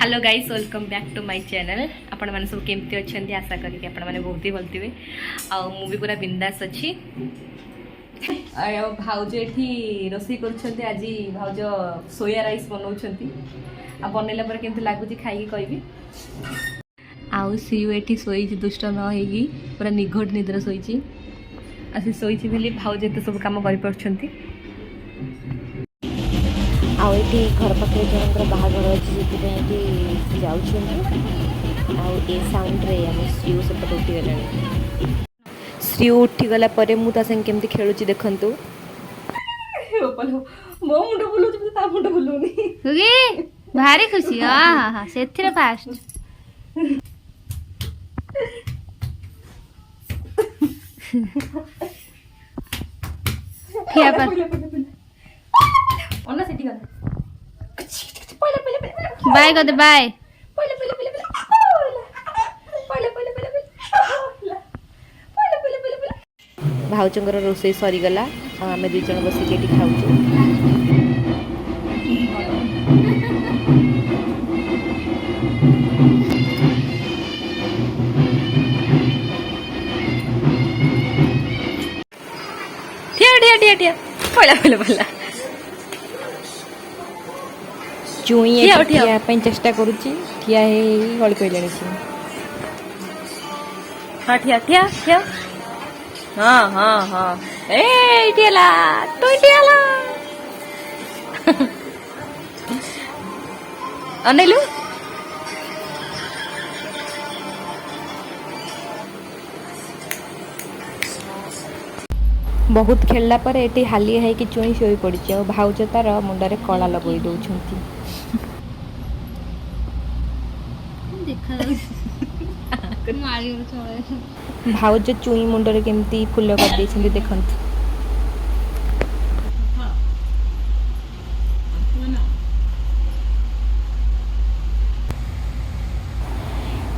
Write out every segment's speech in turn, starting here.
Hello guys welcome back to my channel. आपण माने सब केमती अछंती आशा करी कि आपण माने बहुत ही भलथिबे आ मु भी पूरा बिंदास अछि। आ भाउज एठी रोसई करछंती आज भाउज सोया राइस बनौछंती आ बनेला पर केमती लागुची खाई के कहबी। आउ सियु एठी सोईची दुष्ट न हेगी पूरा निघोट निद्रा सोईची आसी सोईची बेली भाउज एते सब काम करि परछंती। आउ ये घर पाखे जनकर बाहाघर अच्छी से साउंड रे आम श्रीयू सेपट उठीगला श्रीयू उठीगला मुझे केमती खेलुची देखंतु। मो मुंड बुलुची ता मुंड बुलुनी भारी खुशी हां हां सेथिरे फास्ट क्या पर ओना सेठी गला बाय कर दे बाय भाउचंकर रोसई सरीगला आम दुई जन बसिक ये खाऊ। चुई ठिया चेष्टा करुच्ची ठिया गली पड़े हाँ ठिया ठिया ठिया हाँ हाँ हाँ एला तू अनैलु बहुत खेलला पर एटी हालिया है कि चुई शोई पड़ी और भाउज तार मुंडे कला लगई दौरान भाउज चुई मुंडे केमती फुल कर देखंतु।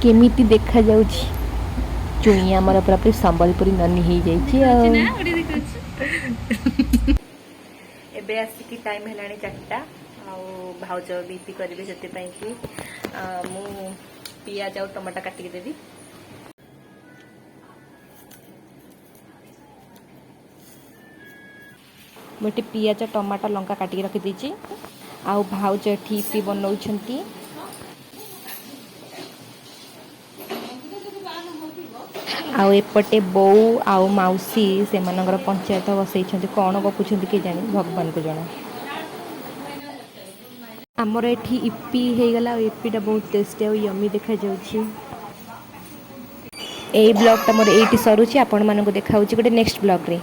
केमिति देखा जाउची चुई आमर पूरा संबलपुरी ननी हो जाइए। एबे आसिकी टाइम हेलाणी 4टा आउ भाउज बीपी करेंगे से कि मु पियाज आ टमाटर काटिक देवी। गोटे पियाज टमाटर लंका काटिक रखी आउ भाउज इपी बनाउछंती। आउ एपटे बो आउ मौसी से मानकर पंचायत बसई कौन गपुंट के जानी भगवान को जना। आमर एठी इपी हो गला इपीटा बहुत टेस्टी और यमी देखा जाउची। एई ब्लॉग टा मोर एठी सरुची आपण मानको देखाउची गोटे नेक्स्ट ब्लॉग रे।